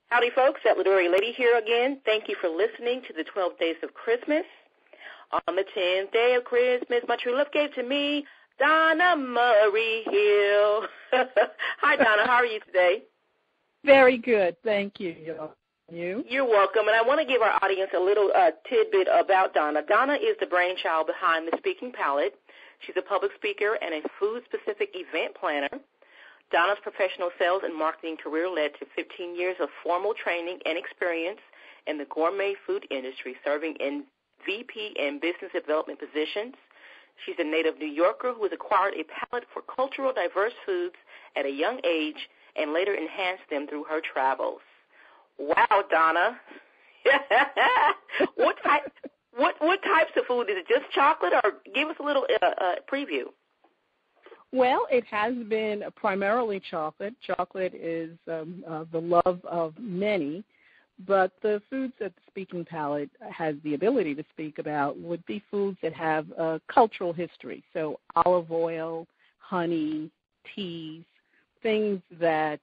Howdy, folks. That literary lady here again. Thank you for listening to the 12 Days of Christmas. On the 10th day of Christmas, my true love gave to me Donna Murray Hill. Hi, Donna. How are you today? Very good. Thank you. You? You're welcome. And I want to give our audience a little tidbit about Donna. Donna is the brainchild behind the Speaking Palette. She's a public speaker and a food-specific event planner. Donna's professional sales and marketing career led to 15 years of formal training and experience in the gourmet food industry, serving in VP and business development positions. She's a native New Yorker who has acquired a palate for cultural diverse foods at a young age and later enhanced them through her travels. Wow, Donna. What types of food? Is it just chocolate, or give us a little preview? Well, it has been primarily chocolate. Chocolate is the love of many, but the foods that the Speaking Palette has the ability to speak about would be foods that have a cultural history. So olive oil, honey, teas, things that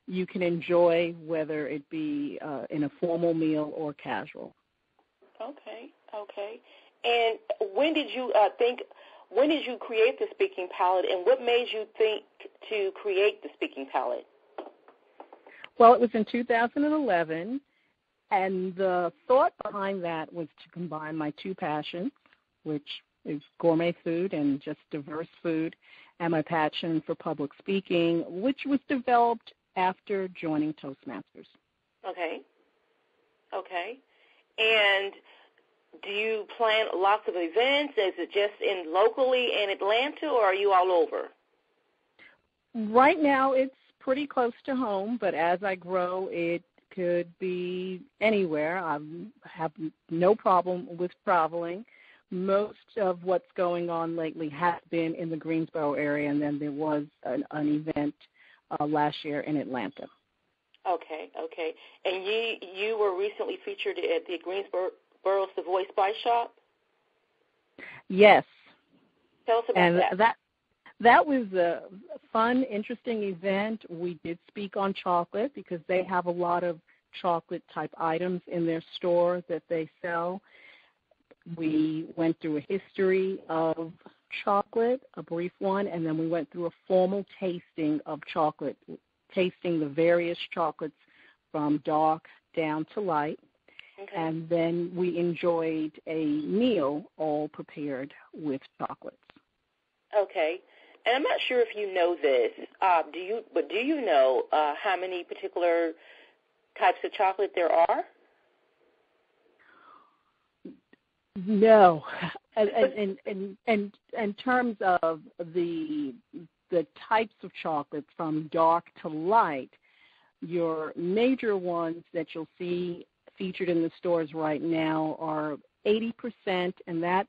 you can enjoy, whether it be in a formal meal or casual. Okay. And when did you create the Speaking Palette, and what made you think to create the Speaking Palette? Well, it was in 2011, and the thought behind that was to combine my two passions, which is gourmet food and just diverse food, and my passion for public speaking, which was developed after joining Toastmasters. Okay. And do you plan lots of events? Is it just locally in Atlanta, or are you all over? Right now it's pretty close to home, but as I grow, it could be anywhere. I have no problem with traveling. Most of what's going on lately has been in the Greensboro area, and then there was an event last year in Atlanta. Okay. And you were recently featured at the Greensboro Savoy Spice Shop? Yes. Tell us about that. That was a fun, interesting event. We did speak on chocolate because they have a lot of chocolate-type items in their store that they sell. We went through a history of chocolate, a brief one, and then we went through a formal tasting of chocolate, tasting the various chocolates from dark down to light. Okay. And then we enjoyed a meal all prepared with chocolates. Okay. And I'm not sure if you know this, do you know how many particular types of chocolate there are? No. In terms of the types of chocolates from dark to light, your major ones that you'll see featured in the stores right now are 80%, and that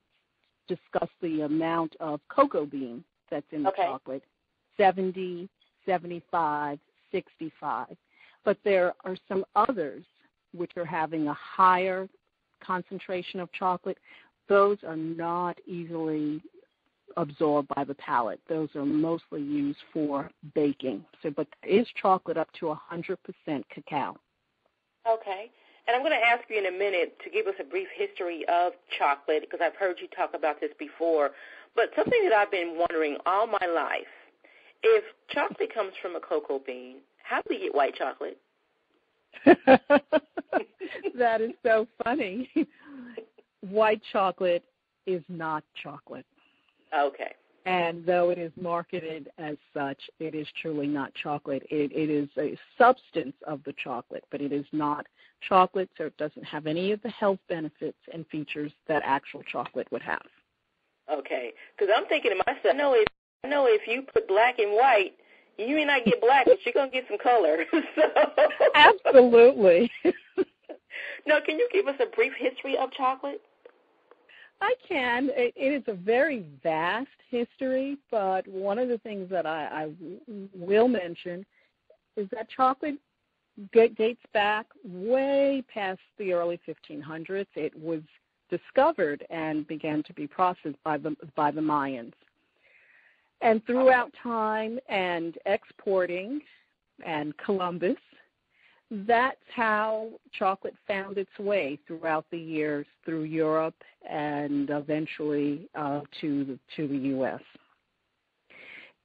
discuss the amount of cocoa bean that's in the chocolate, 70, 75, 65. But there are some others which are having a higher concentration of chocolate. Those are not easily absorbed by the palate. Those are mostly used for baking. But there is chocolate up to 100% cacao. Okay. And I'm going to ask you in a minute to give us a brief history of chocolate, because I've heard you talk about this before. But something that I've been wondering all my life, if chocolate comes from a cocoa bean, how do we get white chocolate? That is so funny. White chocolate is not chocolate. Okay. And though it is marketed as such, it is truly not chocolate. It is a substance of the chocolate, but it is not chocolate, so it doesn't have any of the health benefits and features that actual chocolate would have. Okay, because I'm thinking to myself, I know if you put black and white, you may not get black, but you're going to get some color. Absolutely. Now, can you give us a brief history of chocolate? I can. It is a very vast history, but one of the things that I will mention is that chocolate dates back way past the early 1500s. It was discovered and began to be processed by the Mayans. And throughout time and exporting, and Columbus. That's how chocolate found its way throughout the years through Europe and eventually to the U.S.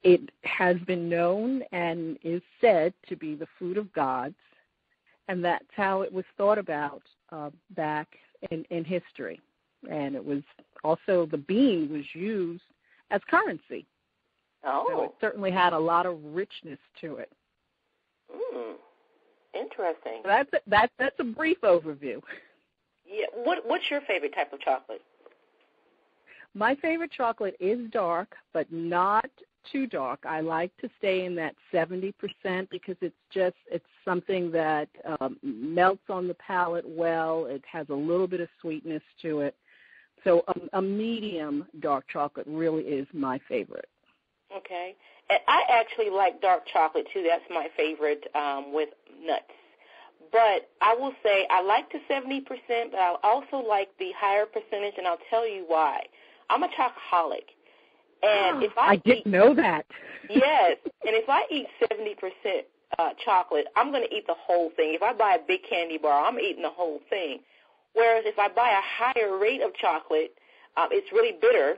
It has been known and is said to be the food of gods, and that's how it was thought about back in history. And it was also, the bean was used as currency. Oh. So it certainly had a lot of richness to it. Interesting. That's a brief overview. Yeah. What's your favorite type of chocolate? My favorite chocolate is dark, but not too dark. I like to stay in that 70% because it's something that melts on the palate well. It has a little bit of sweetness to it. So a medium dark chocolate really is my favorite. Okay. And I actually like dark chocolate, too. That's my favorite with nuts. But I will say I like the 70%, but I also like the higher percentage, and I'll tell you why. I'm a chocoholic. And if I didn't know that. Yes. And if I eat 70% chocolate, I'm going to eat the whole thing. If I buy a big candy bar, I'm eating the whole thing. Whereas if I buy a higher rate of chocolate, it's really bitter.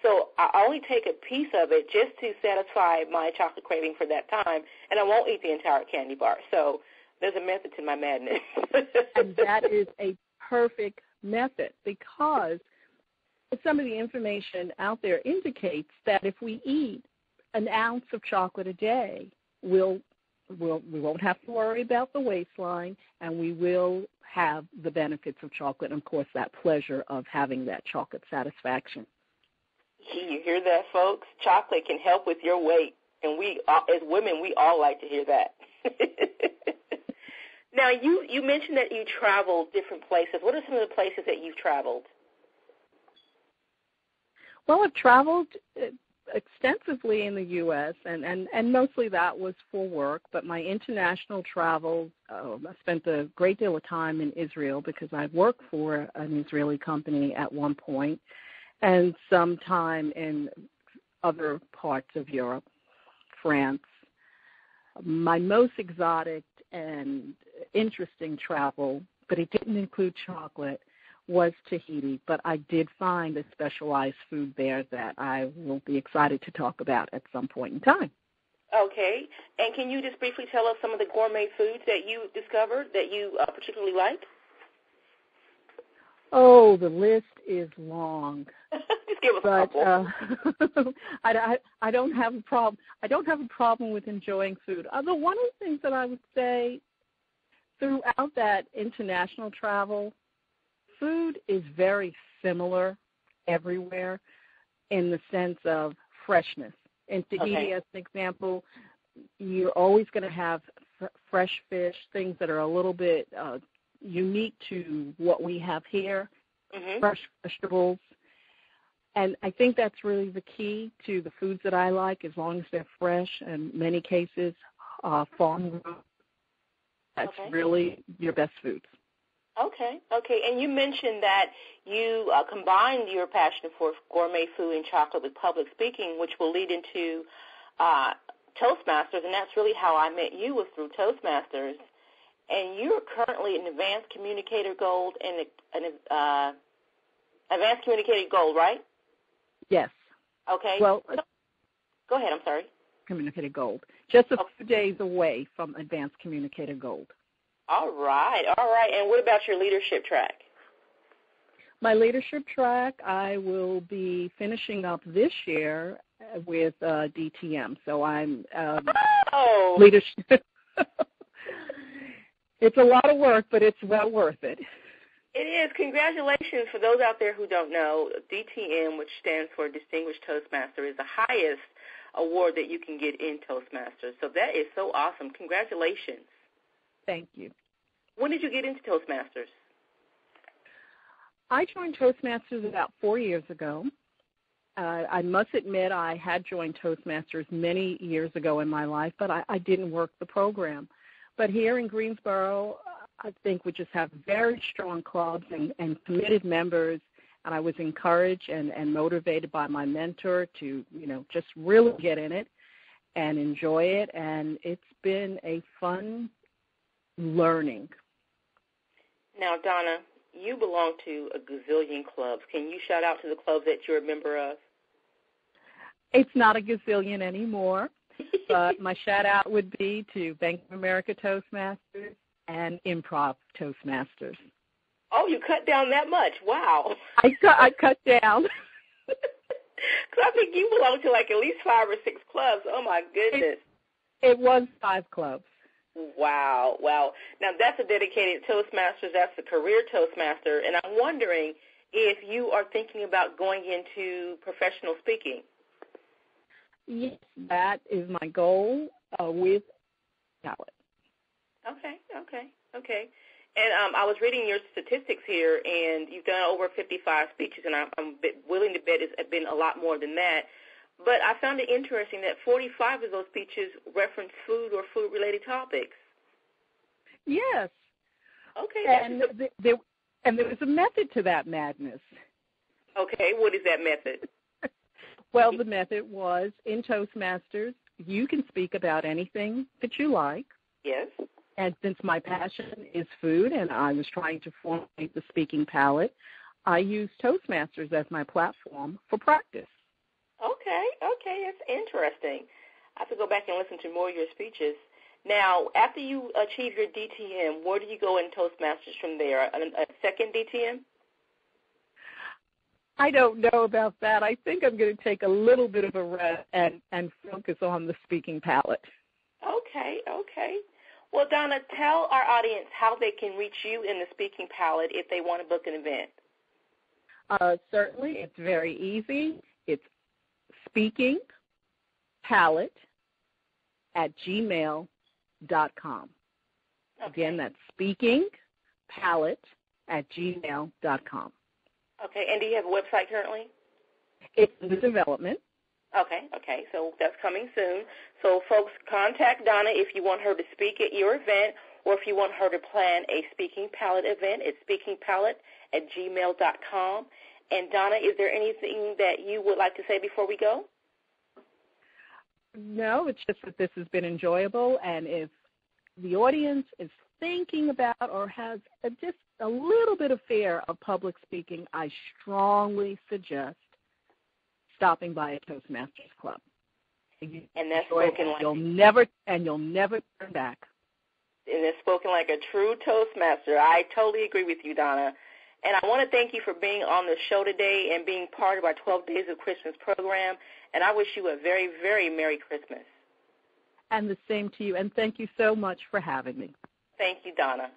So I only take a piece of it just to satisfy my chocolate craving for that time, and I won't eat the entire candy bar. So there's a method to my madness. And that is a perfect method because some of the information out there indicates that if we eat an ounce of chocolate a day, we won't have to worry about the waistline, and we will have the benefits of chocolate and, of course, that pleasure of having that chocolate satisfaction. You hear that, folks? Chocolate can help with your weight, and we, as women, we all like to hear that. Now, you mentioned that you traveled different places. What are some of the places that you've traveled? Well, I've traveled extensively in the U.S., and mostly that was for work, but my international travels, I spent a great deal of time in Israel because I worked for an Israeli company at one point, and some time in other parts of Europe, France. My most exotic and interesting travel, but it didn't include chocolate, was Tahiti, but I did find a specialized food there that I will be excited to talk about at some point in time. Okay. And can you just briefly tell us some of the gourmet foods that you discovered that you particularly liked? Oh, the list is long. Just give us a couple. I don't have a problem. I don't have a problem with enjoying food. Although one of the things that I would say throughout that international travel, food is very similar everywhere in the sense of freshness. In Tahiti, as an example, you're always going to have fresh fish, things that are a little bit unique to what we have here, fresh vegetables. And I think that's really the key to the foods that I like, as long as they're fresh, and in many cases, farm-grown. That's really your best foods. Okay. And you mentioned that you combined your passion for gourmet food and chocolate with public speaking, which will lead into Toastmasters, and that's really how I met you, was through Toastmasters. And you're currently an Advanced Communicator Gold and an Advanced Communicator Gold, right? Yes. Okay. Well, go ahead. I'm sorry. Communicator Gold. Just a few days away from Advanced Communicator Gold. All right. And what about your leadership track? My leadership track, I will be finishing up this year with DTM. So I'm leadership. It's a lot of work, but it's well worth it. It is. Congratulations. For those out there who don't know, DTM, which stands for Distinguished Toastmaster, is the highest award that you can get in Toastmasters. So that is so awesome. Congratulations. Thank you. When did you get into Toastmasters? I joined Toastmasters about 4 years ago. I must admit I had joined Toastmasters many years ago in my life, but I didn't work the program. But here in Greensboro, I think we just have very strong clubs and committed members, and I was encouraged and motivated by my mentor to, just really get in it. and enjoy it, and it's been a fun learning. Now, Donna, you belong to a gazillion clubs. Can you shout out to the clubs that you're a member of? It's not a gazillion anymore, but my shout-out would be to Bank of America Toastmasters and Improv Toastmasters. Oh, you cut down that much. Wow. I cut down. Because I think you belong to like at least 5 or 6 clubs. Oh, my goodness. It was 5 clubs. Wow, wow. Now, that's a dedicated Toastmasters. That's a career Toastmaster. And I'm wondering if you are thinking about going into professional speaking. Yes, that is my goal with talent. Okay. And I was reading your statistics here, and you've done over 55 speeches, and I'm willing to bet it's been a lot more than that. But I found it interesting that 45 of those speeches reference food or food-related topics. Yes. Okay. And there was a method to that madness. Okay, what is that method? Well, the method was in Toastmasters, you can speak about anything that you like. Yes. And since my passion is food and I was trying to formulate the speaking palette, I used Toastmasters as my platform for practice. Okay, that's interesting. I have to go back and listen to more of your speeches. Now, after you achieve your DTM, where do you go in Toastmasters from there? A second DTM? I don't know about that. I think I'm going to take a little bit of a rest and focus on the speaking palette. Okay. Well, Donna, tell our audience how they can reach you in the speaking palette if they want to book an event. Certainly, it's very easy. It's speaking palette at gmail.com. Okay. Again, that's speaking palette at gmail.com. Okay, and do you have a website currently? It's in development. Okay, so that's coming soon. So, folks, contact Donna if you want her to speak at your event or if you want her to plan a Speaking Palette event. It's speakingpalette@gmail.com. And, Donna, is there anything that you would like to say before we go? No, it's just that this has been enjoyable, and if the audience is thinking about or has just a little bit of fear of public speaking, I strongly suggest stopping by a Toastmasters club. And that's spoken like you'll never turn back. And it's spoken like a true Toastmaster. I totally agree with you, Donna. And I want to thank you for being on the show today and being part of our 12 Days of Christmas program. And I wish you a very, very Merry Christmas. And the same to you. And thank you so much for having me. Thank you, Donna.